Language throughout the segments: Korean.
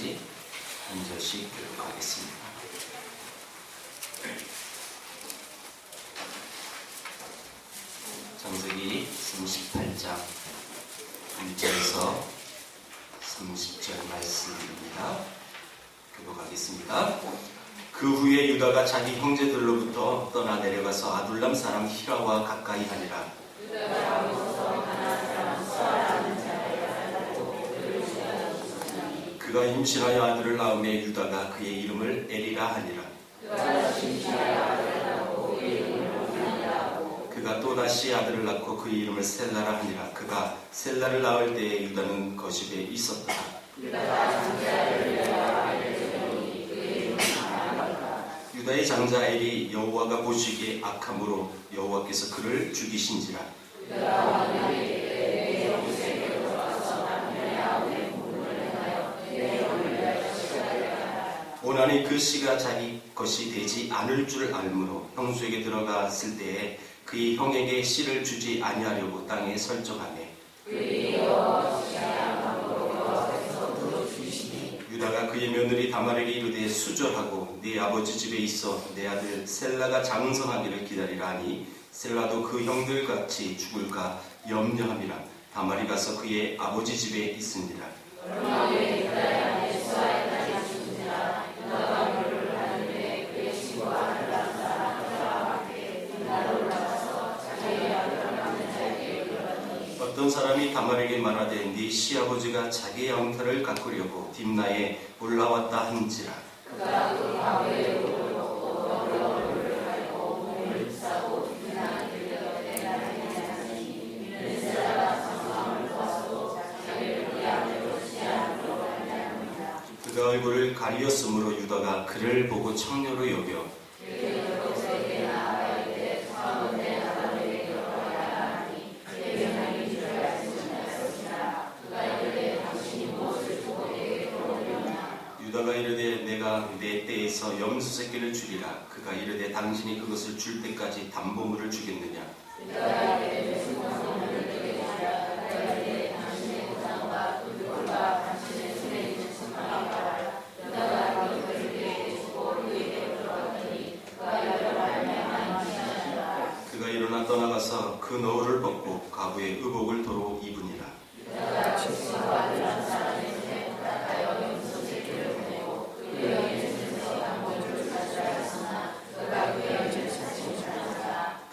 끝까지 한 절씩 교독하겠습니다. 창세기 38장 1절에서 30절 말씀입니다. 교독하겠습니다. 그 후에 유다가 자기 형제들로부터 떠나 내려가서 아둘람 사람 히라와 가까이 하니라. 그가 임신하여 아들을 낳음에 유다가 그의 이름을 에리라 하니라. 그가 또다시 아들을 낳고 그의 이름을 셀라라 하니라. 그가 셀라를 낳을 때에 유다는 거십에 있었다. 유다의 장자 엘이 여호와가 보시기에 악함으로 여호와께서 그를 죽이신지라. 오나니 그 씨가 자기 것이 되지 않을 줄 알므로 형수에게 들어갔을 때에 그의 형에게 씨를 주지 아니하려고 땅에 설정하매 유다가 그의 며느리 다말에게 이르되 수절하고 네 아버지 집에 있어 내 아들 셀라가 장성하기를 기다리라 하니 셀라도 그 형들같이 죽을까 염려함이라. 다말이 가서 그의 아버지 집에 있으니라. 어떤 사람이 다말에게 말하되 네 시아버지가 자기 양털을 가꾸려고 딥나에 올라왔다 한지라. 그가 얼굴을 가리었으므로 유다가 그를 보고 청녀로 여겨 유다가 이르되 내가 내 때에서 염소 새끼를 주리라. 그가 이르되 당신이 그것을 줄 때까지 담보물을 주겠느냐. 그가 일어나 떠나가서 그 너울을 벗고 가부의 의복을 도로 입으니라.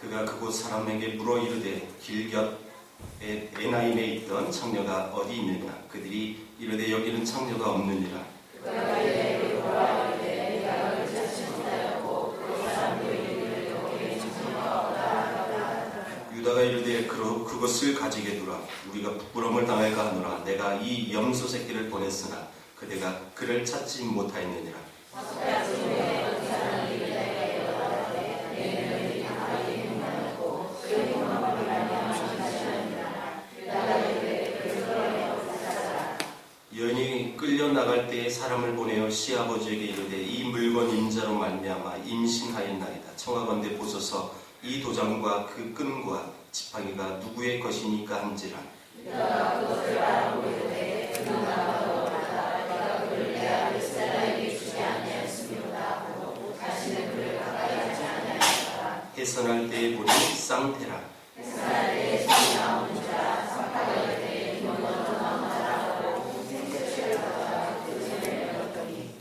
그가 그곳 사람에게 물어 이르되 길곁 에나임에 있던 창녀가 어디 있느냐. 그들이 이르되 여기는 창녀가 없느니라. 유다가 이르되 그것을 가지게 두라. 우리가 부끄러움을 당할까 하노라. 내가 이 염소 새끼를 보냈으나 그대가 그를 찾지 못하였느니라. 여인이 끌려나갈 때에 사람을 보내어 시아버지에게 이르되 이 물건 임자로 말미암아 임신하였나이다. 청하건대 보소서 이 도장과 그 끈과 지팡이가 누구의 것이니까 한지라. 해산할 때에 보니 쌍태라.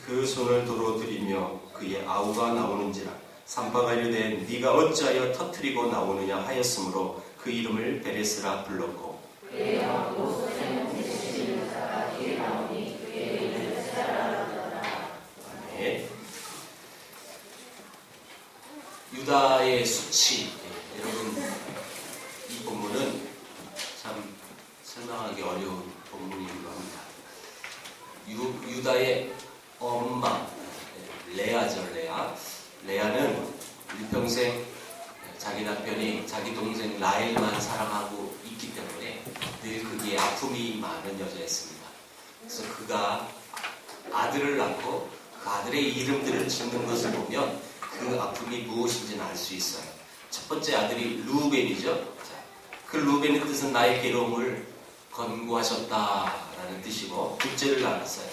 그 손을 도로 들이며 그의 아우가 나오는지라. 산파가 이르되 네가 어찌하여 터뜨리고 나오느냐 하였으므로 그 이름을 베레스라 불렀고 유다의 수치. 여러분, 이 본문은 참 설명하기 어려운 본문이기도 합니다. 유다의 엄마 레아죠. 레아는 일평생 자기 남편이 자기 동생 라헬만 사랑하고 있기 때문에 늘 그게 아픔이 많은 여자였습니다. 그래서 그가 아들을 낳고 그 아들의 이름들을 짓는 것을 보면 그 아픔이 무엇인지는 알 수 있어요. 첫 번째 아들이 루벤이죠. 그 루벤의 뜻은 나의 괴로움을 건고하셨다라는 뜻이고 둘째를 낳았어요.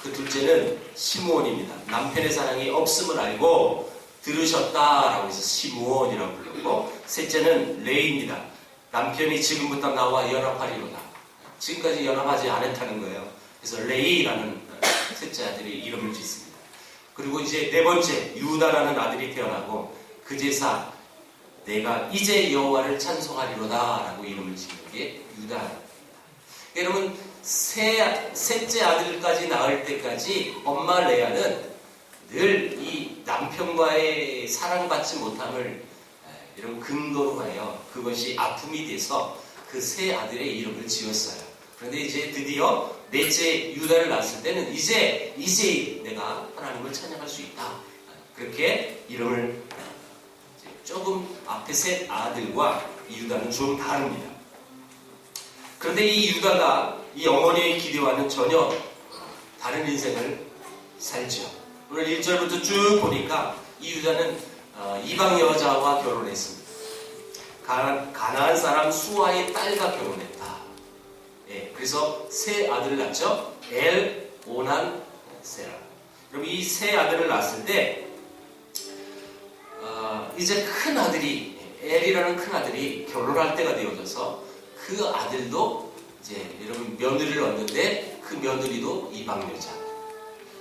그 둘째는 시므온입니다. 남편의 사랑이 없음을 알고 들으셨다라고 해서 시므온이라고 부르고, 셋째는 레이입니다. 남편이 지금부터 나와 연합하리로다. 지금까지 연합하지 않았다는 거예요. 그래서 레이라는 셋째 아들이 이름을 짓습니다. 그리고 이제 네 번째 유다라는 아들이 태어나고, 그 제사 내가 이제 여호와를 찬송하리로다 라고 이름을 짓는 게 유다입니다. 여러분, 셋째 아들까지 낳을 때까지 엄마 레아는 늘 이 남편과의 사랑받지 못함을 이런 근거로 하여 그것이 아픔이 돼서 그 세 아들의 이름을 지었어요. 그런데 이제 드디어 넷째 유다를 낳았을 때는 이제 내가 하나님을 찬양할 수 있다. 그렇게 이름을 조금 앞에 셋 아들과 이 유다는 좀 다릅니다. 그런데 이 유다가 이 어머니의 기대와는 전혀 다른 인생을 살죠. 오늘 1절부터 쭉 보니까 이 유다는 이방 여자와 결혼했습니다. 가나안 사람 수아의 딸과 결혼했다. 예, 그래서 세 아들을 낳죠. 엘, 오난, 세라. 그럼 이 세 아들을 낳았을 때 이제 큰 아들이, 엘이라는 큰 아들이 결혼할 때가 되어져서 그 아들도 이제 여러분 며느리를 얻는데 그 며느리도 이방 여자.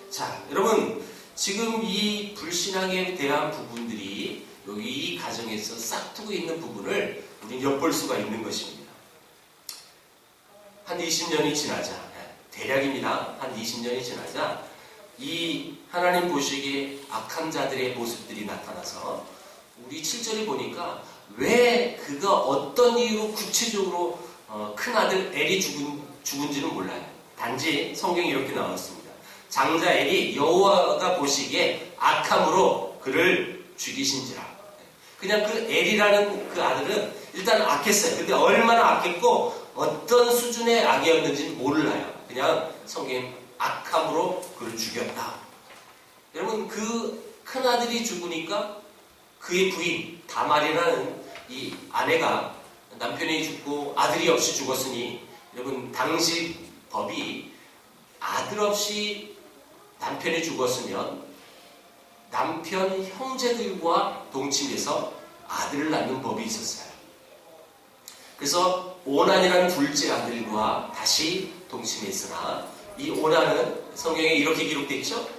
자, 여러분 지금 이 불신앙에 대한 부분들이 여기 이 가정에서 싹두고 있는 부분을 우리는 엿볼 수가 있는 것입니다. 한 20년이 지나자, 대략입니다. 한 20년이 지나자 이 하나님 보시기에 악한 자들의 모습들이 나타나서 우리 7절에 보니까 왜 그가 어떤 이유로 구체적으로 큰 아들 엘이 죽은지는 몰라요. 단지 성경이 이렇게 나왔습니다. 장자 엘이 여호와가 보시기에 악함으로 그를 죽이신지라. 그냥 그 엘이라는 그 아들은 일단 악했어요. 근데 얼마나 악했고 어떤 수준의 악이었는지는 몰라요. 그냥 성경은 악함으로 그를 죽였다. 여러분 그 큰 아들이 죽으니까 그의 부인 다말이라는 이 아내가 남편이 죽고 아들이 없이 죽었으니, 여러분 당시 법이 아들 없이 남편이 죽었으면 남편 형제들과 동침해서 아들을 낳는 법이 있었어요. 그래서 오난이라는 둘째 아들과 다시 동침했으나 이 오난은 성경에 이렇게 기록되어 있죠.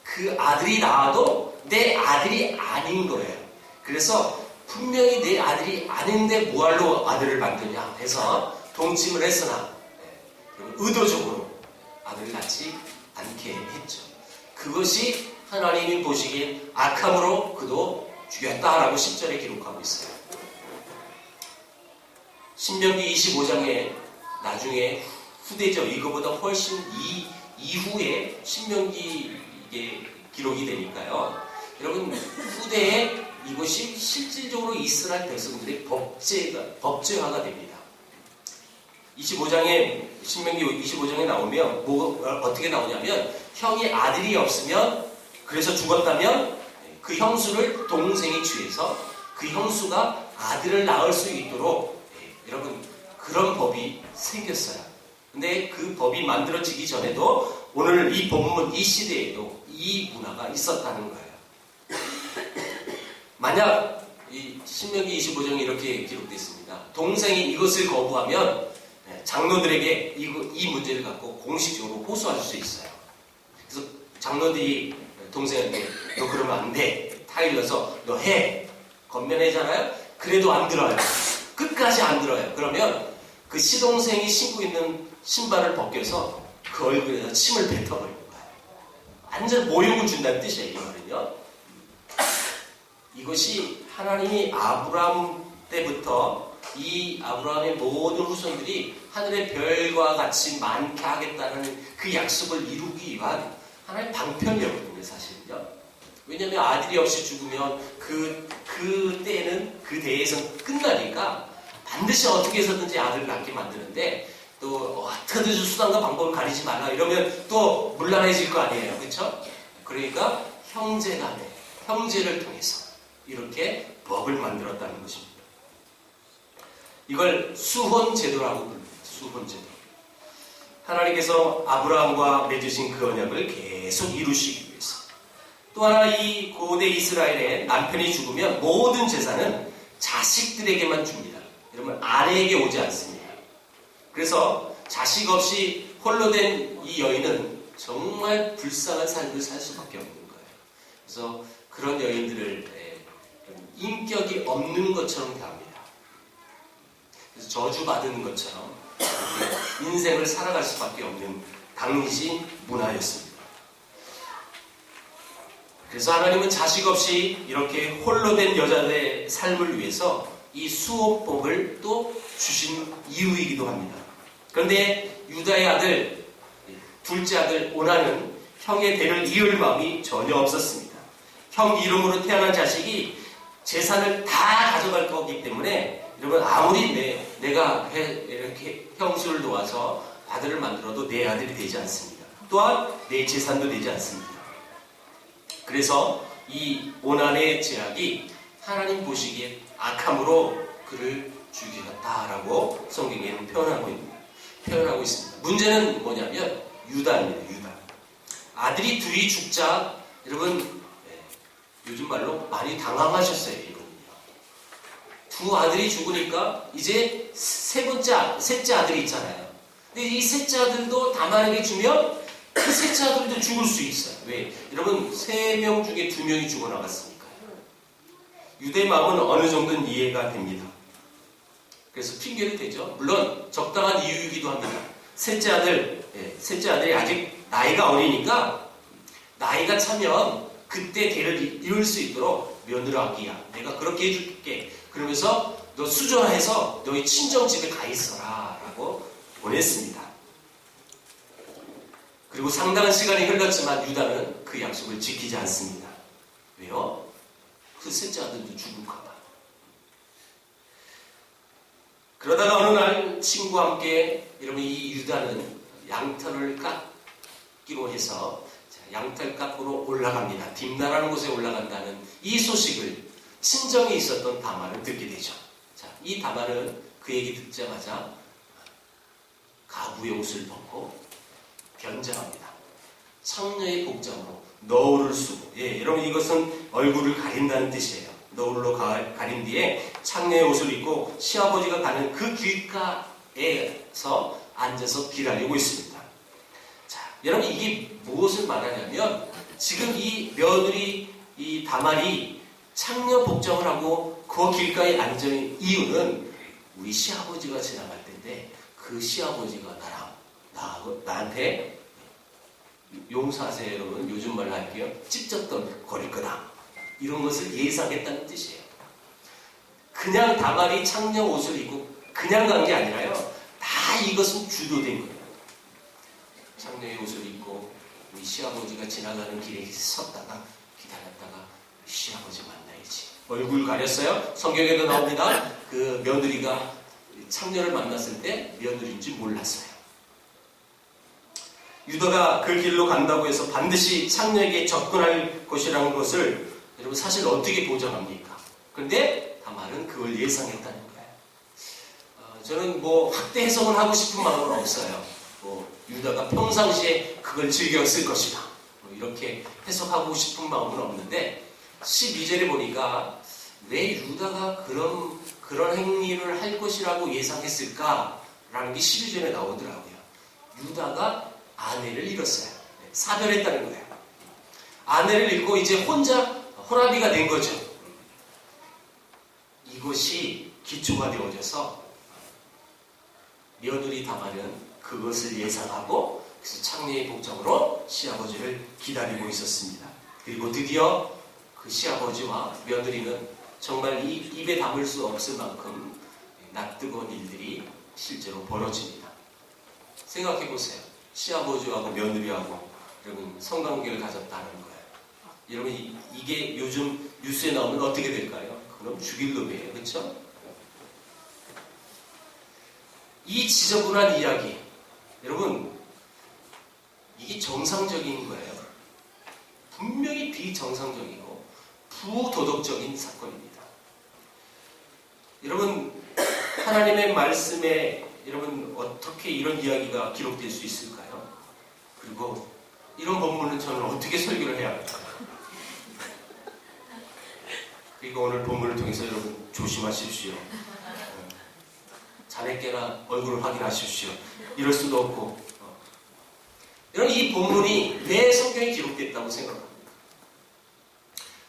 그 아들이 낳아도 내 아들이 아닌 거예요. 그래서 분명히 내 아들이 아닌데 뭐하러 아들을 만드냐 해서 동침을 했으나 의도적으로 아들을 낳지 않게 했죠. 그것이 하나님이 보시기엔 악함으로 그도 죽였다라고 10절에 기록하고 있어요. 신명기 25장에 나중에 후대죠. 이거보다 훨씬 이후에 신명기 이게 기록이 되니까요. 여러분 후대에 이것이 실질적으로 이스라엘 백성들의 법제화가 됩니다. 25장에 신명기 25장에 나오면 어떻게 나오냐면 형이 아들이 없으면 그래서 죽었다면 그 형수를 동생이 취해서 그 형수가 아들을 낳을 수 있도록 여러분 그런 법이 생겼어요. 근데 그 법이 만들어지기 전에도 오늘 이 본문 이 시대에도 이 문화가 있었다는 거예요. 만약 이 신명기 25장에 이렇게 기록되어 있습니다. 동생이 이것을 거부하면 장로들에게 이 문제를 갖고 공식적으로 호소할 수 있어요. 그래서 장로들이 동생한테 너 그러면 안 돼. 타일러서 너 해. 건면하잖아요. 그래도 안 들어요. 끝까지 안 들어요. 그러면 그 시동생이 신고 있는 신발을 벗겨서 그 얼굴에다 침을 뱉어버리는 거예요. 완전 모욕을 준다는 뜻이에요. 이 말은요. 이것이 하나님이 아브라함 때부터 이 아브라함의 모든 후손들이 하늘의 별과 같이 많게 하겠다는 그 약속을 이루기 위한 하나의 방편이었거든요. 사실은요. 왜냐하면 아들이 없이 죽으면 그 때에는 그 대에서 끝나니까 반드시 어떻게 해서든지 아들을 낳게 만드는데 또 어떻게든 수단과 방법을 가리지 말라 이러면 또 문란해질 거 아니에요. 그렇죠? 그러니까 형제간에 형제를 통해서 이렇게 법을 만들었다는 것입니다. 이걸 수혼제도라고 부릅니다. 수혼제도. 하나님께서 아브라함과 맺으신 그 언약을 계속 이루시기 위해서. 또 하나 이 고대 이스라엘의 남편이 죽으면 모든 재산은 자식들에게만 줍니다. 여러분 아내에게 오지 않습니다. 그래서 자식 없이 홀로 된 이 여인은 정말 불쌍한 삶을 살 수밖에 없는 거예요. 그래서 그런 여인들을 인격이 없는 것처럼 대합니다. 그래서 저주받은 것처럼 인생을 살아갈 수밖에 없는 당시 문화였습니다. 그래서 하나님은 자식 없이 이렇게 홀로 된 여자의 삶을 위해서 이 수호법을 또 주신 이유이기도 합니다. 그런데 유다의 아들, 둘째 아들 오나는 형의 대를 이을 마음이 전혀 없었습니다. 형 이름으로 태어난 자식이 재산을 다 가져갈 거기 때문에 여러분 아무리 내가 이렇게 형수를 도와서 아들을 만들어도 내 아들이 되지 않습니다. 또한 내 재산도 되지 않습니다. 그래서 이 오난의 제약이 하나님 보시기에 악함으로 그를 죽였다라고 성경에는 표현하고 있습니다. 문제는 뭐냐면 유다입니다. 유다. 아들이 둘이 죽자 여러분 요즘 말로 많이 당황하셨어요. 이분은요. 두 아들이 죽으니까 이제 셋째 아들이 있잖아요. 근데 이 셋째 아들도 다말에게 주면 그 셋째 아들도 죽을 수 있어요. 왜? 여러분 3명 중에 2명이 죽어나갔으니까요. 유대의 마음은 어느 정도는 이해가 됩니다. 그래서 핑계를 대죠. 물론 적당한 이유이기도 합니다. 셋째 아들이 아직 나이가 어리니까 나이가 차면 그때 대를 이을 수 있도록 며느라기야 내가 그렇게 해줄게. 그러면서 너 수전해서 너희 친정집에 가 있어라 라고 보냈습니다. 그리고 상당한 시간이 흘렀지만 유다는 그 약속을 지키지 않습니다. 왜요? 그 셋째 아들도 죽을까봐. 그러다가 어느 날 친구와 함께 여러분 이 유다는 양털을 깎기로 해서 양털 깎으러 올라갑니다. 딥나라는 곳에 올라간다는 이 소식을 친정에 있었던 다말은 듣게 되죠. 자, 이 다말은 그 얘기 듣자마자 가부의 옷을 벗고 변장합니다. 창녀의 복장으로 너울을 쓰고, 여러분 이것은 얼굴을 가린다는 뜻이에요. 너울로 가린 뒤에 창녀의 옷을 입고 시아버지가 가는 그 길가에서 앉아서 기다리고 있습니다. 자, 여러분 이게 무엇을 말하냐면 지금 이 며느리 이 다말이 창녀 복장을 하고 그 길가에 앉은 이유는 우리 시아버지가 지나갈 텐데 그 시아버지가 나한테 용서하세요 여러분 요즘 말로 할게요. 찝쩍던 거릴 거다. 이런 것을 예상했다는 뜻이에요. 그냥 다말이 창녀 옷을 입고 그냥 간 게 아니라요. 다 이것은 주도된 거예요. 창녀의 옷을 입고 우리 시아버지가 지나가는 길에 섰다가 기다렸다가 시아버지 만나야지. 얼굴 가렸어요. 성경에도 나옵니다. 그 며느리가 창녀를 만났을 때 며느리인지 몰랐어요. 유다가 그 길로 간다고 해서 반드시 창녀에게 접근할 것이라는 것을 여러분 사실 어떻게 보장합니까? 그런데 다말은 그걸 예상했다는 거예요. 저는 뭐 확대 해석을 하고 싶은 마음은 없어요. 유다가 평상시에 그걸 즐겼을 것이다. 이렇게 해석하고 싶은 마음은 없는데 12절에 보니까 왜 유다가 그런 행위를 할 것이라고 예상했을까라는 게 12절에 나오더라고요. 유다가 아내를 잃었어요. 사별했다는 거예요. 아내를 잃고 이제 혼자 호라비가 된 거죠. 이것이 기초가 되어져서 며느리 다말은 그것을 예상하고 그래서 창녀의 복장으로 시아버지를 기다리고 있었습니다. 그리고 드디어 그 시아버지와 며느리는 정말 입에 담을 수 없을 만큼 낯뜨거운 일들이 실제로 벌어집니다. 생각해 보세요. 시아버지하고 며느리하고 여러분 성관계를 가졌다는 거예요. 여러분 이게 요즘 뉴스에 나오면 어떻게 될까요? 그럼 죽일 놈이에요. 그렇죠? 이 지저분한 이야기 여러분 이게 정상적인 거예요. 분명히 비정상적이고 부도덕적인 사건입니다. 여러분 하나님의 말씀에 여러분 어떻게 이런 이야기가 기록될 수 있을까요? 그리고 이런 본문은 저는 어떻게 설교를 해야 할까요? 그리고 오늘 본문을 통해서 여러분 조심하십시오. 자네께나 얼굴을 확인하십시오. 이럴 수도 없고. 여러분 이 본문이 왜 성경에 기록됐다고 생각합니다.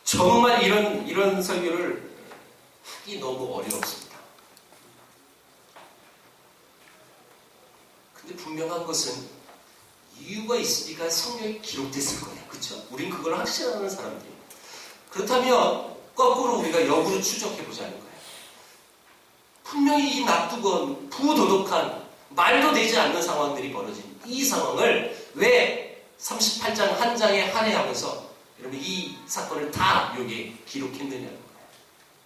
정말 이런 설교를 하기 너무 어렵습니다. 근데 분명한 것은 이유가 있으니까 성경에 기록됐을 거예요. 그렇죠? 우린 그걸 확신하는 사람들이에요. 그렇다면 거꾸로 우리가 역으로 추적해 보자는 거예요. 분명히 이 나쁘건 부도덕한 말도 되지 않는 상황들이 벌어진 이 상황을 왜 38장 한 장에 할애하면서 여러분 이 사건을 다 여기에 기록했느냐는 거예요.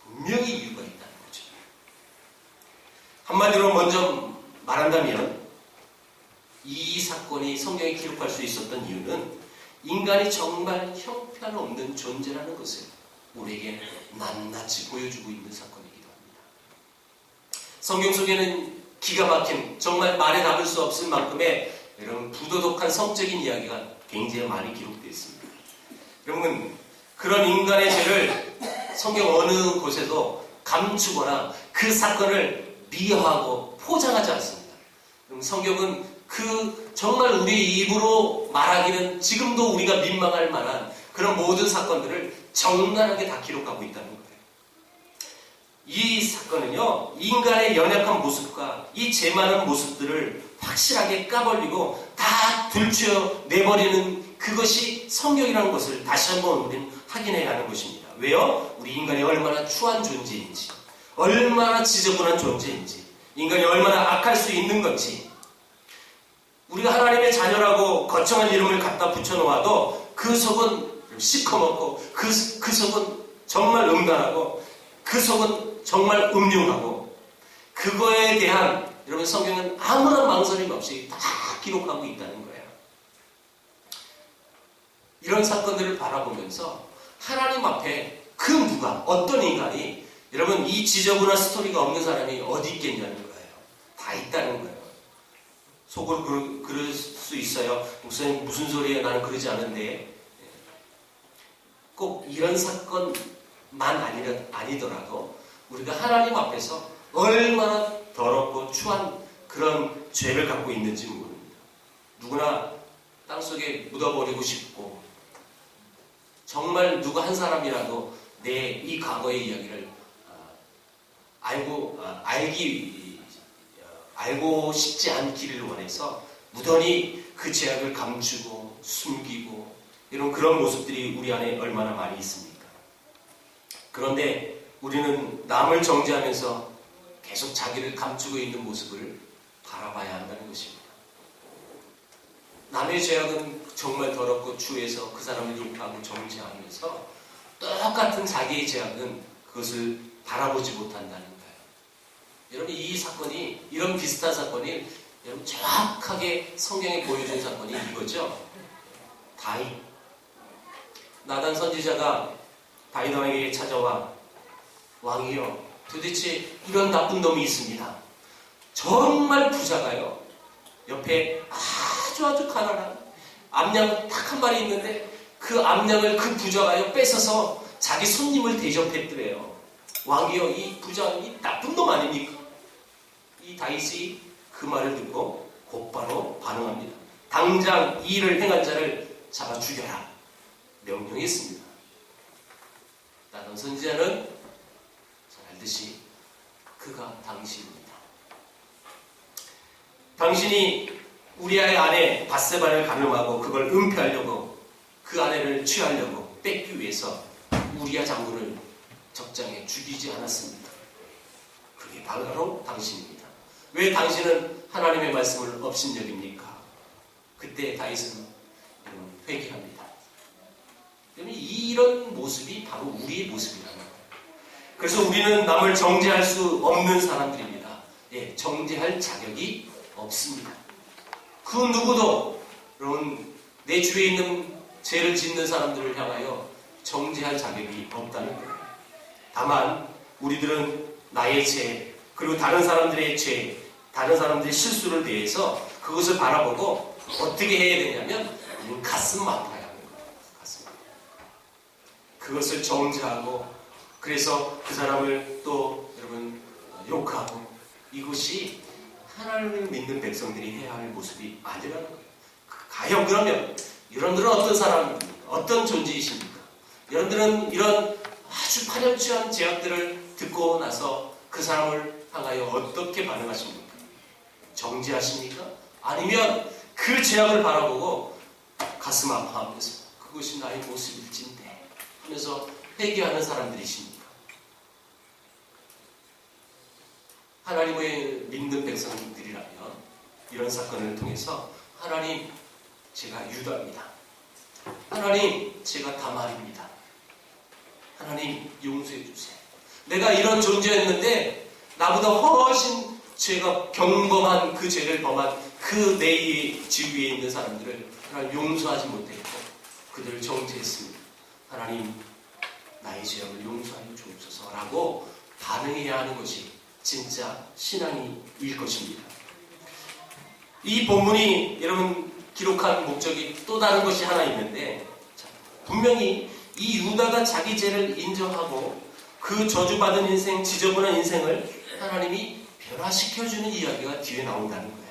분명히 이유가 있다는 거죠. 한마디로 먼저 말한다면 이 사건이 성경에 기록할 수 있었던 이유는 인간이 정말 형편없는 존재라는 것을 우리에게 낱낱이 보여주고 있는 사건이기도 합니다. 성경 속에는 기가 막힌 정말 말에 담을 수 없을 만큼의 여러분 부도덕한 성적인 이야기가 굉장히 많이 기록되어 있습니다. 여러분 그런 인간의 죄를 성경 어느 곳에도 감추거나 그 사건을 미화하고 포장하지 않습니다. 성경은 그 정말 우리 입으로 말하기는 지금도 우리가 민망할 만한 그런 모든 사건들을 적나라하게 다 기록하고 있다는 거예요. 이 사건은요, 인간의 연약한 모습과 이 죄 많은 모습들을 확실하게 까버리고 다 들추어 내버리는 그것이 성경이라는 것을 다시 한번 우리는 확인해야 하는 것입니다. 왜요? 우리 인간이 얼마나 추한 존재인지, 얼마나 지저분한 존재인지, 인간이 얼마나 악할 수 있는 건지, 우리가 하나님의 자녀라고 거창한 이름을 갖다 붙여놓아도 그 속은 시커멓고 그 속은 정말 음란하고 그 속은 정말 음흉하고 그거에 대한 여러분 성경은 아무런 망설임 없이 다 기록하고 있다는 거예요. 이런 사건들을 바라보면서 하나님 앞에 그 누가 어떤 인간이 여러분 이 지저분한 스토리가 없는 사람이 어디 있겠냐는 거예요. 다 있다는 거예요. 속으로 그럴 수 있어요. 목사님 무슨 소리예요? 나는 그러지 않은데. 꼭 이런 사건만 아니더라도 우리가 하나님 앞에서 얼마나 더럽고 추한 그런 죄를 갖고 있는지 모릅니다. 누구나 땅속에 묻어버리고 싶고 정말 누구 한 사람이라도 내 이 과거의 이야기를 알고 싶지 않기를 원해서 무던히 그 죄악을 감추고 숨기고 이런 그런 모습들이 우리 안에 얼마나 많이 있습니까? 그런데 우리는 남을 정죄하면서 계속 자기를 감추고 있는 모습을 바라봐야 한다는 것입니다. 남의 죄악은 정말 더럽고 추해서 그 사람을 욕하고 정죄하면서 똑같은 자기의 죄악은 그것을 바라보지 못한다는 거예요. 여러분 이 사건이 이런 비슷한 사건이 여러분 정확하게 성경에 보여준 사건이 이거죠. 다윗 나단 선지자가 다윗 왕에게 찾아와 왕이여 도대체 이런 나쁜 놈이 있습니다. 정말 부자가요. 옆에 아주 가난한 암양 딱 한 마리 있는데 그 암양을 그 부자가요 뺏어서 자기 손님을 대접했더래요. 왕이여 이 부자 이 나쁜 놈 아닙니까? 이 다윗이 그 말을 듣고 곧바로 반응합니다. 당장 이 일을 행한 자를 잡아 죽여라 명령했습니다. 나단 선지자는 잘 알듯이 그가 당신입니다. 당신이 우리아의 아내 밧세바를 가늠하고 그걸 은폐하려고 그 아내를 취하려고 뺏기 위해서 우리아 장군을 적장에 죽이지 않았습니다. 그게 바로 당신입니다. 왜 당신은 하나님의 말씀을 업신여깁니까? 그때 다윗은 회개합니다. 이런 모습이 바로 우리의 모습이라는 거예요. 그래서 우리는 남을 정죄할 수 없는 사람들입니다. 예, 정죄할 자격이 없습니다. 그 누구도 여러분 내 주위에 있는 죄를 짓는 사람들을 향하여 정죄할 자격이 없다는 거예요. 다만 우리들은 나의 죄 그리고 다른 사람들의 죄 다른 사람들의 실수를 대해서 그것을 바라보고 어떻게 해야 되냐면 가슴 아파야 하는 거예요. 가슴. 그것을 정죄하고 그래서 그 사람을 또 여러분 욕하고 이것이 하나님을 믿는 백성들이 해야 할 모습이 아니라는 거예요. 과연 그러면 여러분들은 어떤 사람, 어떤 존재이십니까? 여러분들은 이런 아주 파렴치한 제약들을 듣고 나서 그 사람을 향하여 어떻게 반응하십니까? 정죄하십니까? 아니면 그 제약을 바라보고 가슴 아파하면서 그것이 나의 모습일진데 하면서 회개하는 사람들이십니까? 하나님의 믿는 백성들이라면 이런 사건을 통해서 하나님, 제가 유다입니다. 하나님, 제가 다말입니다. 하나님, 용서해 주세요. 내가 이런 존재였는데 나보다 훨씬 죄가 경범한 그 죄를 범한 그 내 지위에 있는 사람들을 하나님 용서하지 못했고 그들을 정죄했습니다. 하나님, 나의 죄악을 용서하여 주옵소서라고 반응해야 하는 것이 진짜 신앙일 것입니다. 이 본문이 여러분 기록한 목적이 또 다른 것이 하나 있는데 분명히 이 유다가 자기 죄를 인정하고 그 저주받은 인생, 지저분한 인생을 하나님이 변화시켜주는 이야기가 뒤에 나온다는 거예요.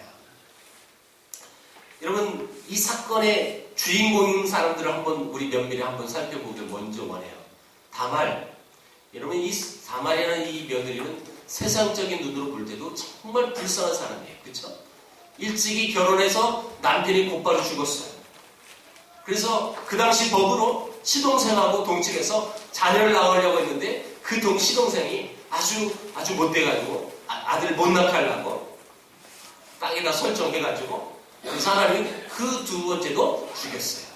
여러분 이 사건의 주인공인 사람들을 한번 우리 면밀히 한번 살펴보길 먼저 원해요. 다말, 여러분 이 다말이라는 이 며느리는 세상적인 눈으로 볼 때도 정말 불쌍한 사람이에요. 그렇죠? 일찍이 결혼해서 남편이 곧바로 죽었어요. 그래서 그 당시 법으로 시동생하고 동침해서 자녀를 낳으려고 했는데 그 시동생이 아주 못돼가지고 아들을 못 낳게 하려고 땅에다 설정해가지고 그 사람이 그 두 번째도 죽였어요.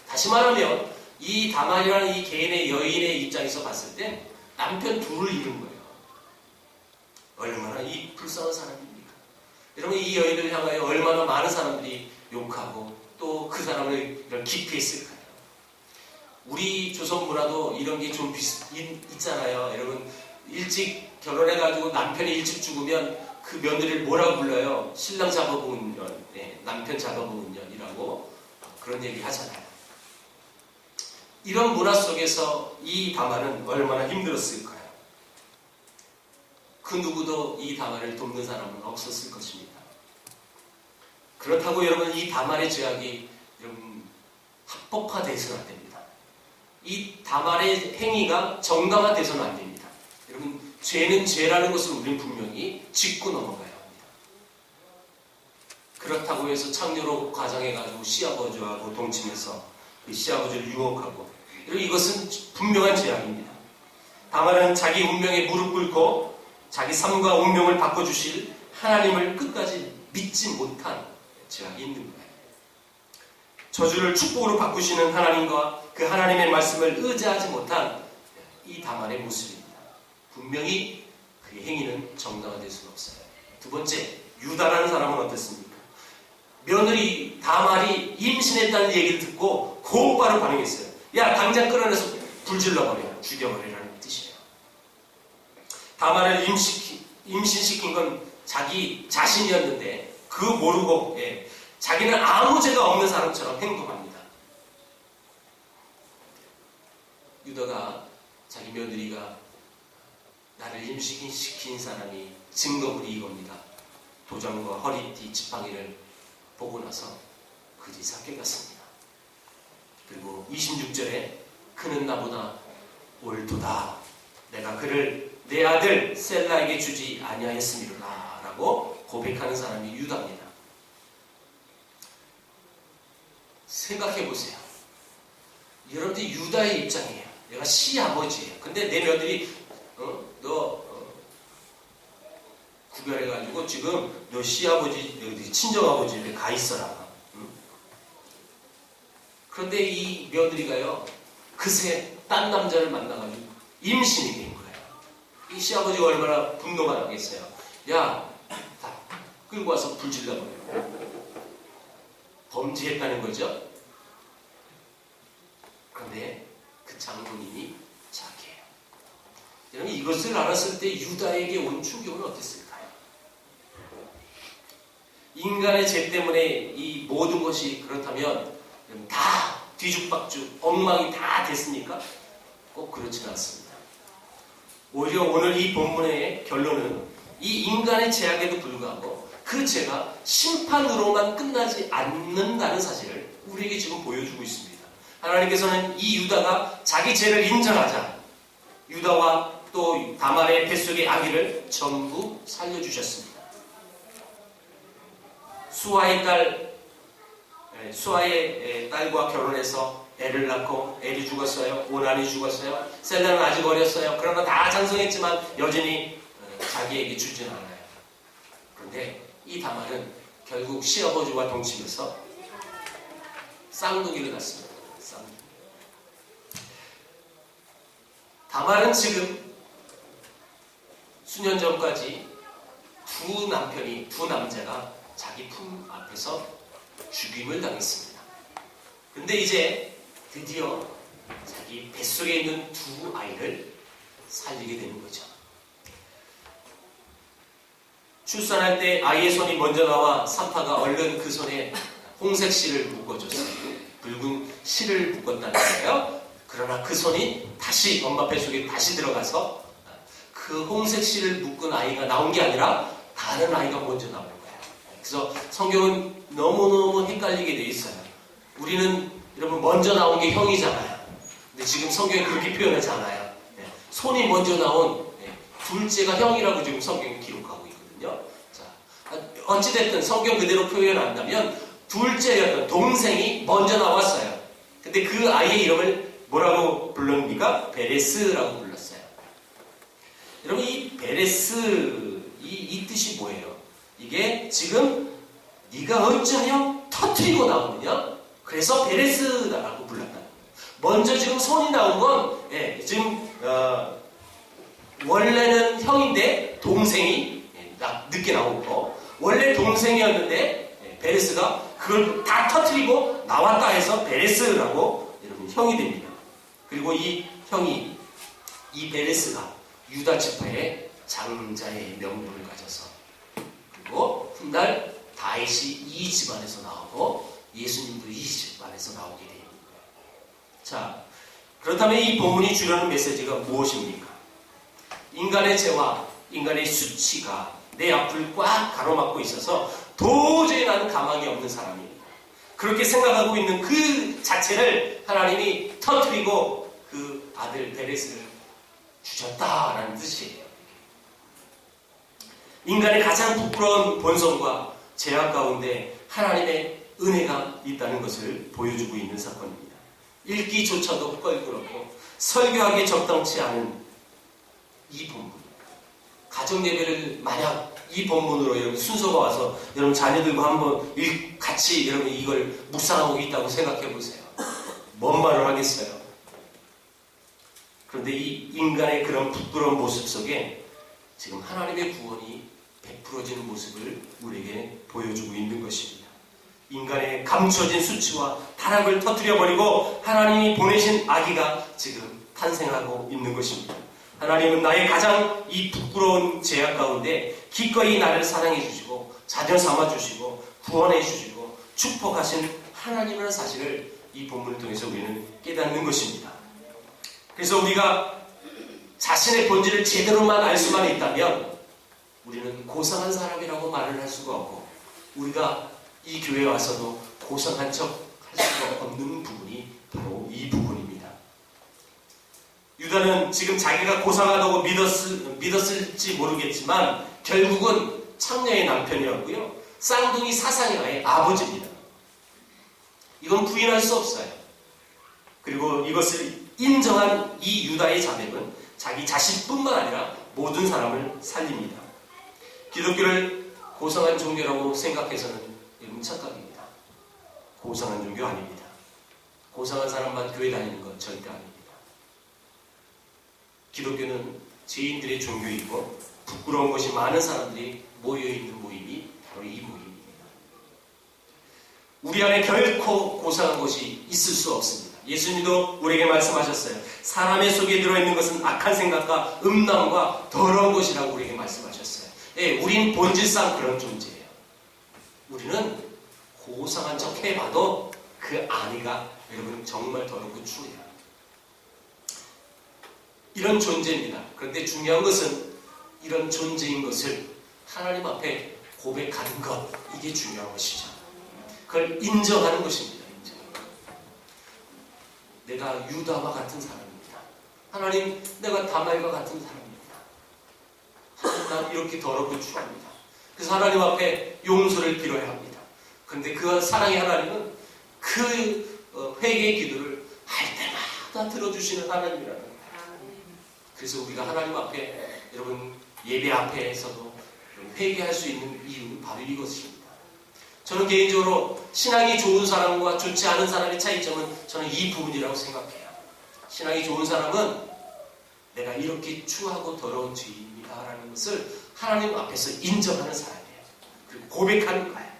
다시 말하면 이 다말이라는 이 개인의 여인의 입장에서 봤을 때 남편 둘을 잃은 거예요. 얼마나 이 불쌍한 사람입니까? 여러분 이 여인을 향하여 얼마나 많은 사람들이 욕하고 또 그 사람을 이런 기피했을까요? 우리 조선 문화도 이런 게 좀 있잖아요. 여러분 일찍 결혼해가지고 남편이 일찍 죽으면 그 며느리를 뭐라고 불러요? 신랑 잡아먹은 년, 네, 남편 잡아먹은 년이라고 그런 얘기 하잖아요. 이런 문화 속에서 이 다말은 얼마나 힘들었을까요? 그 누구도 이 다말을 돕는 사람은 없었을 것입니다. 그렇다고 여러분 이 다말의 죄악이 여러분 합법화돼서는 안 됩니다. 이 다말의 행위가 정당화돼서는 안 됩니다. 여러분 죄는 죄라는 것을 우리는 분명히 짚고 넘어가야 합니다. 그렇다고 해서 창녀로 가장해가지고 시아버지하고 동침해서 그 시아버지를 유혹하고 여러분 이것은 분명한 죄악입니다. 다말은 자기 운명에 무릎 꿇고 자기 삶과 운명을 바꿔주실 하나님을 끝까지 믿지 못한 죄악이 있는 거예요. 저주를 축복으로 바꾸시는 하나님과 그 하나님의 말씀을 의지하지 못한 이 다말의 모습입니다. 분명히 그의 행위는 정당화될 수는 없어요. 두 번째, 유다라는 사람은 어떻습니까? 며느리 다말이 임신했다는 얘기를 듣고 곧바로 반응했어요. 야, 당장 끌어내서 불질러버려, 죽여버리라는 뜻이에요. 다말을 임신시킨 건 자기 자신이었는데 그거 모르고 자기는 아무 죄가 없는 사람처럼 행동합니다. 유다가 자기 며느리가 나를 임신시킨 사람이 증거물이 이겁니다. 도장과 허리띠 지팡이를 보고 나서 그제서 깨닫습니다. 그리고 26절에 그는 나보다 옳도다. 내가 그를 내 아들 셀라에게 주지 아니하였음이로라 라고 고백하는 사람이 유다입니다. 생각해보세요. 여러분들 유다의 입장이에요. 내가 시아버지예요. 근데 내 며느리 구별해가지고 지금 너 시아버지 친정아버지 집에 가 있어라. 응? 그런데 이 며느리가요 그새 딴 남자를 만나가지고 임신이 된 거예요. 이 시아버지가 얼마나 분노가 나겠어요. 야, 다 끌고 와서 불질러버려요. 범죄했다는 거죠. 그런데 그 장모님이 자기예요. 여러분 이것을 알았을 때 유다에게 온 충격은 어땠을까요? 인간의 죄 때문에 이 모든 것이 그렇다면 다 뒤죽박죽 엉망이 다 됐습니까? 꼭 그렇지는 않습니다. 오히려 오늘 이 본문의 결론은 이 인간의 죄악에도 불구하고 그 죄가 심판으로만 끝나지 않는다는 사실을 우리에게 지금 보여주고 있습니다. 하나님께서는 이 유다가 자기 죄를 인정하자 유다와 또 다말의 뱃속의 아기를 전부 살려주셨습니다. 수아의 딸과 결혼해서 애를 낳고 애리 죽었어요. 오난이 죽었어요. 셀라는 아직 어렸어요. 그러나 다 장성했지만 여전히 자기에게 주진 않아요. 그런데 이 다말은 결국 시아버지와 동침해서 쌍둥이를 낳습니다. 쌍둥이. 다말은 지금 수년 전까지 두 남자가 자기 품 앞에서 죽임을 당했습니다. 그런데 이제 드디어 자기 뱃속에 있는 두 아이를 살리게 되는 거죠. 출산할 때 아이의 손이 먼저 나와 산타가 얼른 그 손에 홍색 실을 묶어줬어요. 붉은 실을 묶었다는 거예요. 그러나 그 손이 다시 엄마 뱃속에 다시 들어가서 그 홍색 실을 묶은 아이가 나온 게 아니라 다른 아이가 먼저 나온 거예요. 그래서 성경은 너무너무 헷갈리게 돼 있어요. 우리는 여러분 먼저 나온 게 형이잖아요. 근데 지금 성경이 그렇게 표현하지 않아요. 손이 먼저 나온 둘째가 형이라고 지금 성경이 기록하고 있거든요. 자, 어찌됐든 성경 그대로 표현한다면 둘째였던 동생이 먼저 나왔어요. 근데 그 아이의 이름을 뭐라고 불렀습니까? 베레스라고 불렀어요. 여러분 이 베레스 이 뜻이 뭐예요? 이게 지금 네가 어찌하여 터뜨리고 나오느냐? 그래서 베레스라고 불렀다. 먼저 지금 손이 나온 건 지금 원래는 형인데 동생이 늦게 나온 거. 원래 동생이었는데 베레스가 그걸 다 터뜨리고 나왔다 해서 베레스라고 여러분 형이 됩니다. 그리고 이 형이 이 베레스가 유다 지파의 장자의 명분을 가져서 그리고 훗날 다윗이 이 집안에서 나오고 예수님도 이 집안에서 나오게 됩니다. 자, 그렇다면 이 본문이 주려는 메시지가 무엇입니까? 인간의 죄와 인간의 수치가 내 앞을 꽉 가로막고 있어서 도저히 나는 가망이 없는 사람입니다. 그렇게 생각하고 있는 그 자체를 하나님이 터뜨리고 그 아들 베레스를 주셨다라는 뜻이에요. 인간의 가장 부끄러운 본성과 죄악 가운데 하나님의 은혜가 있다는 것을 보여주고 있는 사건입니다. 읽기조차도 껄끄럽고 설교하기 적당치 않은 이 본문. 가정예배를 만약 이 본문으로 여러분 순서가 와서 여러분 자녀들과 한번 같이 여러분 이걸 묵상하고 있다고 생각해 보세요. 뭔 말을 하겠어요? 그런데 이 인간의 그런 부끄러운 모습 속에 지금 하나님의 구원이 베풀어지는 모습을 우리에게 보여주고 있는 것입니다. 인간의 감춰진 수치와 타락을 터뜨려버리고 하나님이 보내신 아기가 지금 탄생하고 있는 것입니다. 하나님은 나의 가장 이 부끄러운 죄악 가운데 기꺼이 나를 사랑해 주시고 자녀 삼아 주시고 구원해 주시고 축복하신 하나님이라는 사실을 이 본문을 통해서 우리는 깨닫는 것입니다. 그래서 우리가 자신의 본질을 제대로만 알 수만 있다면 우리는 고상한 사람이라고 말을 할 수가 없고 우리가 이 교회에 와서도 고상한 척 할 수가 없는 부분이 바로 이 부분입니다. 유다는 지금 자기가 고상하다고 믿었을지 모르겠지만 결국은 창녀의 남편이었고요. 쌍둥이 사상의 아버지입니다. 이건 부인할 수 없어요. 그리고 이것을 인정한 이 유다의 자백은 자기 자신뿐만 아니라 모든 사람을 살립니다. 기독교를 고상한 종교라고 생각해서는 여러분 착각입니다. 고상한 종교 아닙니다. 고상한 사람만 교회 다니는 건 절대 아닙니다. 기독교는 죄인들의 종교이고 부끄러운 것이 많은 사람들이 모여있는 모임이 바로 이 모임입니다. 우리 안에 결코 고상한 것이 있을 수 없습니다. 예수님도 우리에게 말씀하셨어요. 사람의 속에 들어있는 것은 악한 생각과 음란과 더러운 것이라고 우리에게 말씀하셨어요. 우린 본질상 그런 존재예요. 우리는 고상한 척 해봐도 그 안위가 여러분 정말 더럽고 추해요. 이런 존재입니다. 그런데 중요한 것은 이런 존재인 것을 하나님 앞에 고백하는 것, 이게 중요한 것이죠. 그걸 인정하는 것입니다. 내가 유다와 같은 사람입니다. 하나님, 내가 다말과 같은 사람입니다. 하나님, 난 이렇게 더럽고 추합니다. 그래서 하나님 앞에 용서를 빌어야 합니다. 그런데 그 사랑의 하나님은 그 회개의 기도를 할 때마다 들어주시는 하나님이라는 거예요. 그래서 우리가 하나님 앞에, 여러분 예배 앞에서도 회개할 수 있는 이유는 바로 이것입니다. 저는 개인적으로 신앙이 좋은 사람과 좋지 않은 사람의 차이점은 저는 이 부분이라고 생각해요. 신앙이 좋은 사람은 내가 이렇게 추하고 더러운 죄인이다라는 것을 하나님 앞에서 인정하는 사람이에요. 그리고 고백하는 거예요.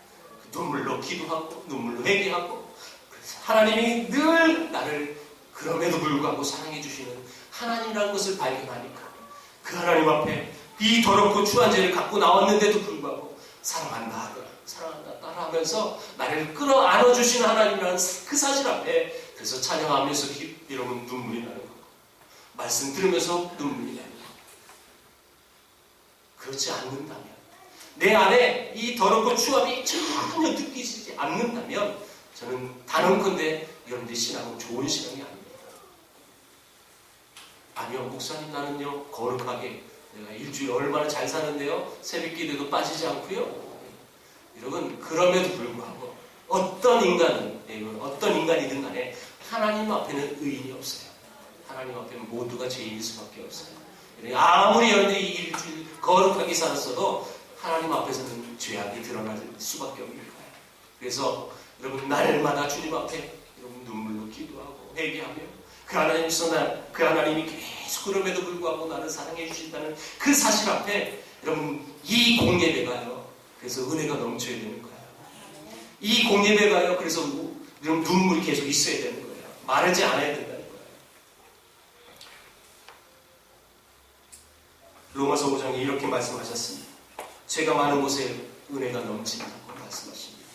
눈물로 기도하고 눈물로 회개하고, 그래서 하나님이 늘 나를 그럼에도 불구하고 사랑해 주시는 하나님이라는 것을 발견하니까 그 하나님 앞에 이 더럽고 추한 죄를 갖고 나왔는데도 불구하고 사랑한다 따라하면서 나를 끌어안아 주시는 하나님이라는 그 사실 앞에, 그래서 찬양하면서 여러분 눈물이 나는 거고, 말씀 들으면서 눈물이 나는 거고. 그렇지 않는다면, 내 안에 이 더럽고 추함이 전혀 느끼지 않는다면, 저는 단언컨대 여러분들의 신앙은 좋은 신앙이 아닙니다. 아니요, 목사님, 나는요 거룩하게 내가 일주일 얼마나 잘 사는데요, 새벽 기도도 빠지지 않고요. 여러분, 그럼에도 불구하고 어떤 인간이든 간에 하나님 앞에는 의인이 없어요. 하나님 앞에는 모두가 죄인일 수밖에 없어요. 아무리 여러분들이 이 일주일 거룩하게 살았어도 하나님 앞에서는 죄악이 드러날 수밖에 없는 거예요. 그래서 여러분, 날마다 주님 앞에 여러분 눈물로 기도하고 회개하며 그 하나님이 계속 그럼에도 불구하고 나를 사랑해 주신다는 그 사실 앞에, 여러분 이 공예배가요, 그래서 은혜가 넘쳐야 되는 거예요. 이 공예배가요, 그래서 여러분 눈물이 계속 있어야 되는 거예요. 마르지 않아야 된다는 거예요. 로마서 5장에 이렇게 말씀하셨습니다. 죄가 많은 곳에 은혜가 넘친다고 말씀하십니다.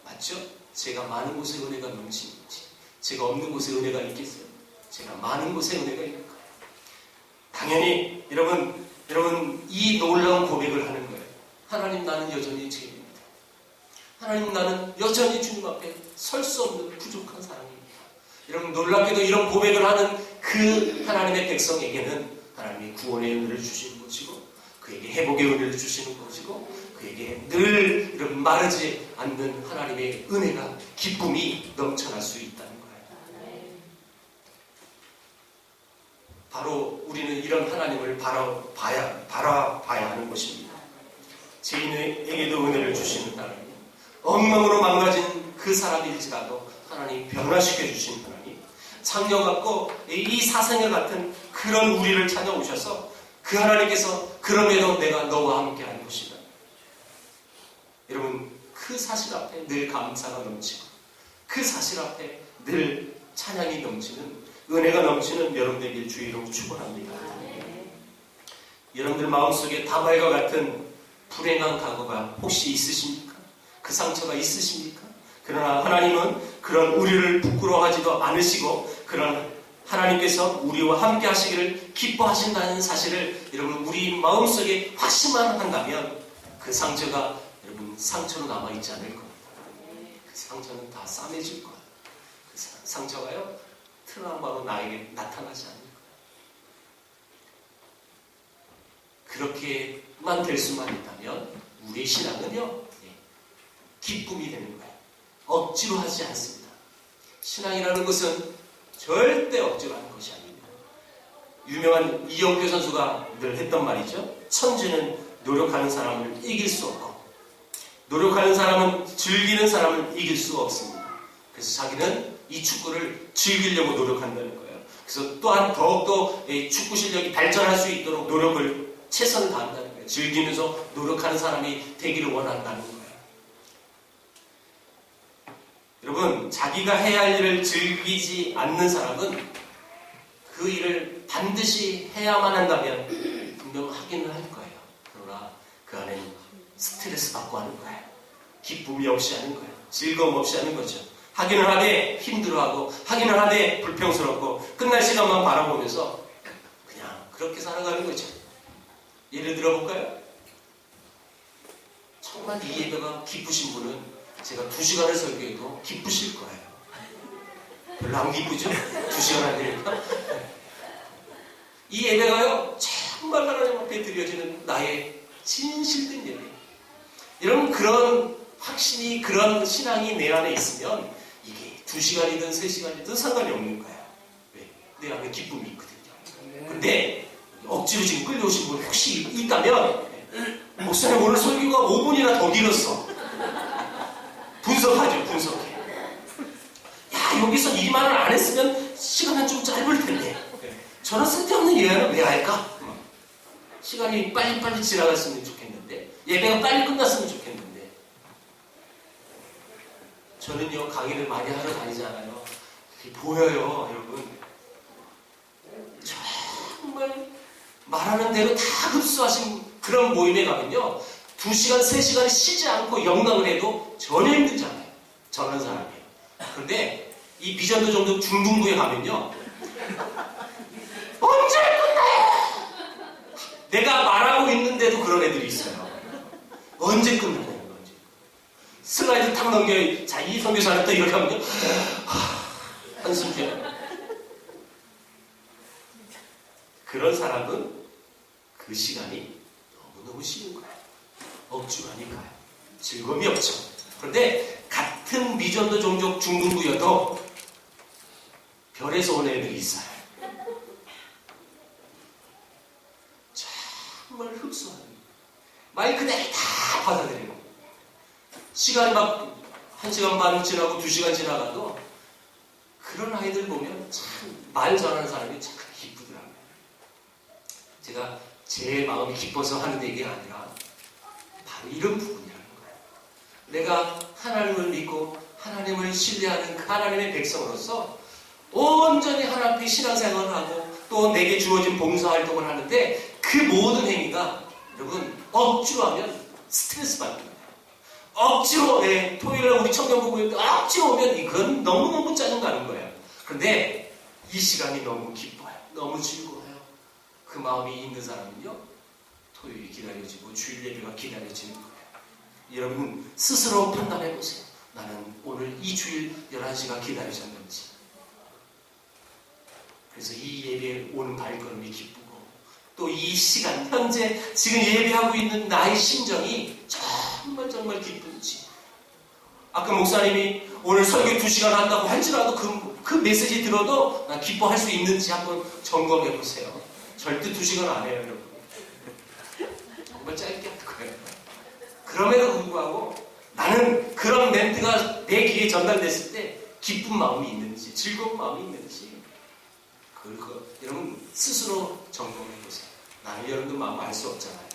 맞죠? 죄가 많은 곳에 은혜가 넘치는지, 죄가 없는 곳에 은혜가 있겠어요? 제가 많은 곳에 은혜가 있는 거예요. 당연히 여러분 이 놀라운 고백을 하는 거예요. 하나님, 나는 여전히 죄인입니다. 하나님, 나는 여전히 주님 앞에 설 수 없는 부족한 사람입니다. 여러분, 놀랍게도 이런 고백을 하는 그 하나님의 백성에게는 하나님이 구원의 은혜를 주시는 것이고, 그에게 회복의 은혜를 주시는 것이고, 그에게 늘 이런 마르지 않는 하나님의 은혜가, 기쁨이 넘쳐날 수 있다는 거예요. 바로 우리는 이런 하나님을 바라봐야 하는 것입니다. 죄인에게도 은혜를 주시는 하나님, 엉망으로 망가진 그 사람일지라도 하나님 변화시켜 주신 하나님, 창녀 같고 이 사생녀 같은 그런 우리를 찾아오셔서 그 하나님께서 그럼에도 내가 너와 함께 할 것이다. 여러분, 그 사실 앞에 늘 감사가 넘치고, 그 사실 앞에 늘 찬양이 넘치는, 은혜가 넘치는 여러분들에게 주의 이름으로 축원합니다. 여러분들 마음속에 다말과 같은 불행한 과거가 혹시 있으십니까? 그 상처가 있으십니까? 그러나 하나님은 그런 우리를 부끄러워하지도 않으시고, 그런 하나님께서 우리와 함께 하시기를 기뻐하신다는 사실을 여러분 우리 마음속에 확신만 한다면, 그 상처가 여러분 상처로 남아있지 않을 겁니다. 그 상처는 다 싸매질 거예요. 그 상처가요, 트라우마로 나에게 나타나지 않을 거예요. 그렇게만 될 수만 있다면 우리의 신앙은요, 기쁨이 되는 거예요. 억지로 하지 않습니다. 신앙이라는 것은 절대 억지로 하는 것이 아닙니다. 유명한 이영표 선수가 늘 했던 말이죠. 천재는 노력하는 사람을 이길 수 없고, 노력하는 사람은 즐기는 사람을 이길 수가 없습니다. 그래서 자기는 이 축구를 즐기려고 노력한다는 거예요. 그래서 또한 더욱더 축구 실력이 발전할 수 있도록 노력을 최선을 다한다는 거예요. 즐기면서 노력하는 사람이 되기를 원한다는 거예요. 여러분, 자기가 해야 할 일을 즐기지 않는 사람은 그 일을 반드시 해야만 한다면 분명 하기는 할 거예요. 그러나 그 안에는 스트레스 받고 하는 거예요. 기쁨이 없이 하는 거예요. 즐거움 없이 하는 거죠. 하기는 하되 힘들어하고 하기는 하되 불평스럽고 끝날 시간만 바라보면서 그냥 그렇게 살아가는 거죠. 예를 들어볼까요? 정말 이 예배가 기쁘신 분은 제가 2시간을 설교해도 기쁘실 거예요. 별로 안 기쁘죠? 2시간 안 되니까. 이 예배가요, 정말 하나님 앞에 드려지는 나의 진실된 예배. 여러분, 그런 확신이, 그런 신앙이 내 안에 있으면 이게 2시간이든 3시간이든 상관이 없는 거예요. 왜? 내 안에 기쁨이 있거든요. 근데 억지로 지금 끌려오신 분 혹시 있다면, 목사님 오늘 설교가 5분이나 더 길었어. 분석하죠, 분석해. 야, 여기서 이 말을 안 했으면 시간은 좀 짧을 텐데. 저는 쓸데없는 예언을 왜 할까? 시간이 빨리빨리 지나갔으면 좋겠는데, 예배가 빨리 끝났으면 좋겠는데. 저는요, 강의를 많이 하러 다니잖아요. 그게 보여요, 여러분. 정말 말하는 대로 다 흡수하신 그런 모임에 가면요, 2시간, 3시간 쉬지 않고 영락을 해도 전혀 힘들지 않아요. 저런 사람이에요. 그런데 이 비전도 정도 중등부에 가면요, 언제 끝나요? 내가 말하고 있는데도 그런 애들이 있어요. 언제 끝나냐는 건지. 슬라이드 탁 넘겨, 자, 이 선교사 하나 또 이렇게 하면요, 한숨 쉬어요. 그런 사람은 그 시간이 너무너무 쉬운 거예요. 억지로 하니까요. 즐거움이 없죠. 그런데 같은 미전도 종족 중등부여도 별에서 온 애들이 있어요. 정말 흡수하는, 말 그대로 다 받아들이고, 시간이 막 1시간 반 지나고 2시간 지나가도 그런 아이들 보면 참 말 전하는 사람이 참 기쁘더라고요. 제가 제 마음이 기뻐서 하는 얘기가 아니라 바로 이런 부분이라는 거예요. 내가 하나님을 믿고 하나님을 신뢰하는 그 하나님의 백성으로서 온전히 하나님 앞에 신앙생활을 하고 또 내게 주어진 봉사활동을 하는데 그 모든 행위가 여러분 억지로 하면 스트레스 받는 거예요. 억지로 토요일에 우리 청년부부에 억지로 오면 이건 너무너무 짜증나는 거예요. 그런데 이 시간이 너무 기뻐요. 너무 즐거워요. 그 마음이 있는 사람은요, 토요일이 기다려지고 주일 예배가 기다려지는 거예요. 여러분 스스로 판단해 보세요. 나는 오늘 이 주일 11시가 기다려졌는지. 그래서 이 예배에 오는 발걸음이 기쁘고 또 이 시간 현재 지금 예배하고 있는 나의 심정이 정말 기쁜지. 아까 목사님이 오늘 설교 2시간 한다고 할지라도 그 메시지 들어도 나 기뻐할 수 있는지 한번 점검해 보세요. 절대 2시간 안 해요, 여러분. 정말 짧게 할 거예요. 그럼에도 불구하고 나는 그런 멘트가 내 귀에 전달됐을 때 기쁜 마음이 있는지, 즐거운 마음이 있는지, 그거 여러분 스스로 점검해 보세요. 나는 여러분들 마음 알 수 없잖아요.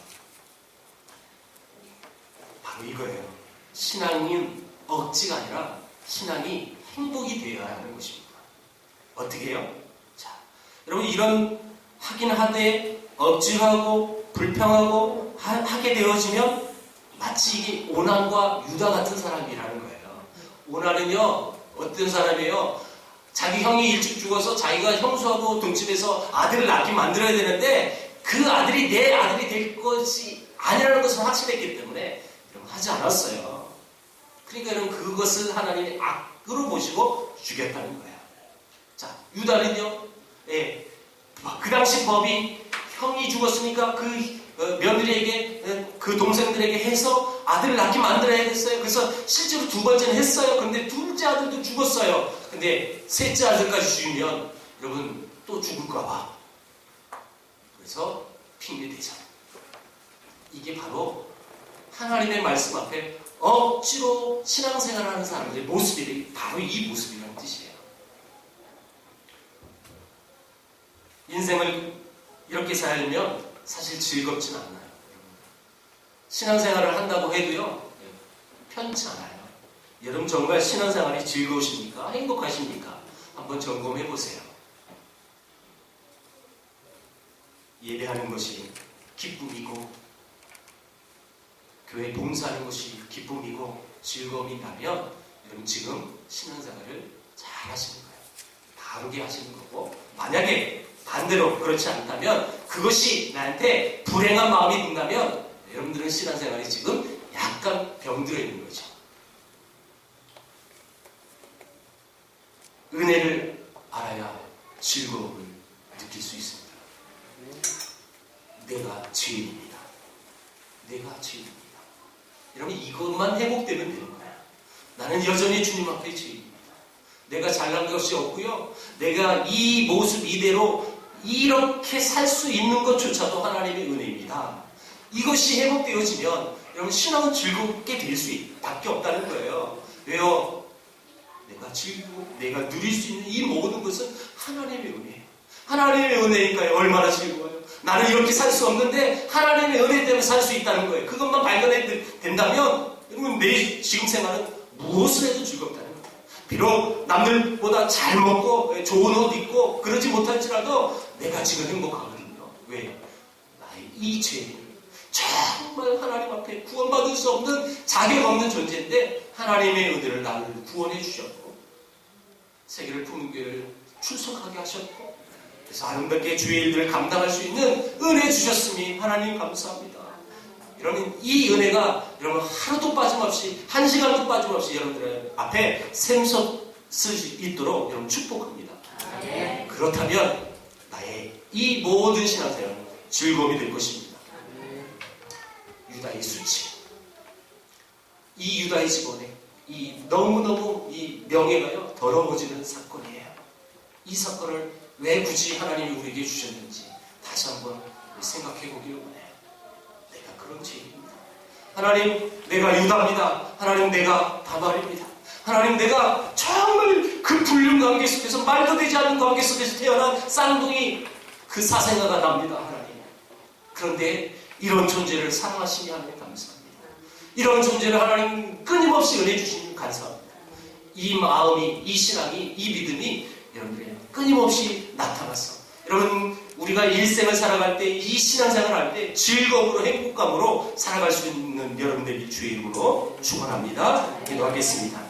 바로 이거예요. 신앙은 억지가 아니라 신앙이 행복이 되어야 하는 것입니다. 어떻게 해요? 자, 여러분 이런 하긴 하되 억지로 하고 불평하고 하게 되어지면 마치 이게 오난과 유다 같은 사람이라는 거예요. 오난은요, 어떤 사람이에요? 자기 형이 일찍 죽어서 자기가 형수하고 동침해서 아들을 낳게 만들어야 되는데 그 아들이 내 아들이 될 것이 아니라는 것을 확신했기 때문에 하지 않았어요. 그러니까 그것을 하나님이 악으로 보시고 죽였다는 거예요. 자, 유다는요, 그 당시 법이 형이 죽었으니까 그 며느리에게, 그 동생들에게 해서 아들을 낳게 만들어야겠어요. 그래서 실제로 2번째는 했어요. 근데 둘째 아들도 죽었어요. 근데 셋째 아들까지 죽이면 여러분 또 죽을까봐. 그래서 핑계대죠. 이게 바로 하나님의 말씀 앞에 억지로 신앙생활하는 사람들의 모습이 바로 이 모습이라는 뜻이에요. 인생을 이렇게 살면 사실 즐겁진 않아요. 신앙생활을 한다고 해도요, 편치 않아요. 여러분 정말 신앙생활이 즐거우십니까? 행복하십니까? 한번 점검해 보세요. 예배하는 것이 기쁨이고 교회 봉사하는 것이 기쁨이고 즐거움이 있다면 여러분 지금 신앙생활을 잘 하시는 거예요. 바르게 하시는 거고, 만약에 반대로 그렇지 않다면, 그것이 나한테 불행한 마음이 든다면 여러분들은 신앙생활이 지금 약간 병들어 있는 거죠. 은혜를 알아야 즐거움을 느낄 수 있습니다. 내가 죄인입니다. 내가 죄인입니다. 여러분, 이것만 회복되면 되는 거예요. 나는 여전히 주님 앞에 죄인입니다. 내가 잘난 것이 없고요. 내가 이 모습 이대로 이렇게 살 수 있는 것조차도 하나님의 은혜입니다. 이것이 회복되어지면 여러분 신앙은 즐겁게 될 수밖에 없다는 거예요. 왜요? 내가 즐기고 내가 누릴 수 있는 이 모든 것은 하나님의 은혜예요. 하나님의 은혜니까요. 얼마나 즐거워요. 나는 이렇게 살 수 없는데 하나님의 은혜 때문에 살 수 있다는 거예요. 그것만 발견해 된다면 여러분 내 지금 생활은 무엇을 해도 즐겁다는 거예요. 비록 남들보다 잘 먹고 좋은 옷 입고 그러지 못할지라도 내가 지금 행복하거든요. 왜? 나의 이 죄를 정말 하나님 앞에 구원받을 수 없는 자격 없는 존재인데 하나님의 은혜를 나를 구원해 주셨고 세계를 푸는 교회를 출석하게 하셨고 그래서 아름답게 주의 일들을 감당할 수 있는 은혜 주셨으니 하나님 감사합니다. 여러분 이 은혜가 여러분 하루도 빠짐없이 한 시간도 빠짐없이 여러분들 앞에 샘솟을 수 있도록 여러분 축복합니다. 네. 그렇다면 나의 이 모든 신앙생활은 즐거움이 될 것입니다. 유다의 수치, 이 유다의 집안에 이 너무너무 이 명예가요 더러워지는 사건이에요. 이 사건을 왜 굳이 하나님이 우리에게 주셨는지 다시 한번 생각해 보기를 원해요. 내가 그런 죄인입니다. 하나님, 내가 유다입니다. 하나님, 내가 다말입니다. 하나님, 내가 정말 그 불륜 관계 속에서 말도 되지 않는 관계 속에서 태어난 쌍둥이 그 사생아가 납니다. 하나님. 그런데 이런 존재를 사랑하시니 하나님 감사합니다. 이런 존재를 하나님 끊임없이 은혜 주시니 감사합니다. 이 마음이, 이 신앙이, 이 믿음이 여러분들의 끊임없이 나타났어. 여러분 우리가 일생을 살아갈 때 이 신앙생활을 할 때 즐거움으로 행복감으로 살아갈 수 있는 여러분들이 주의 이름으로 축원합니다. 기도하겠습니다.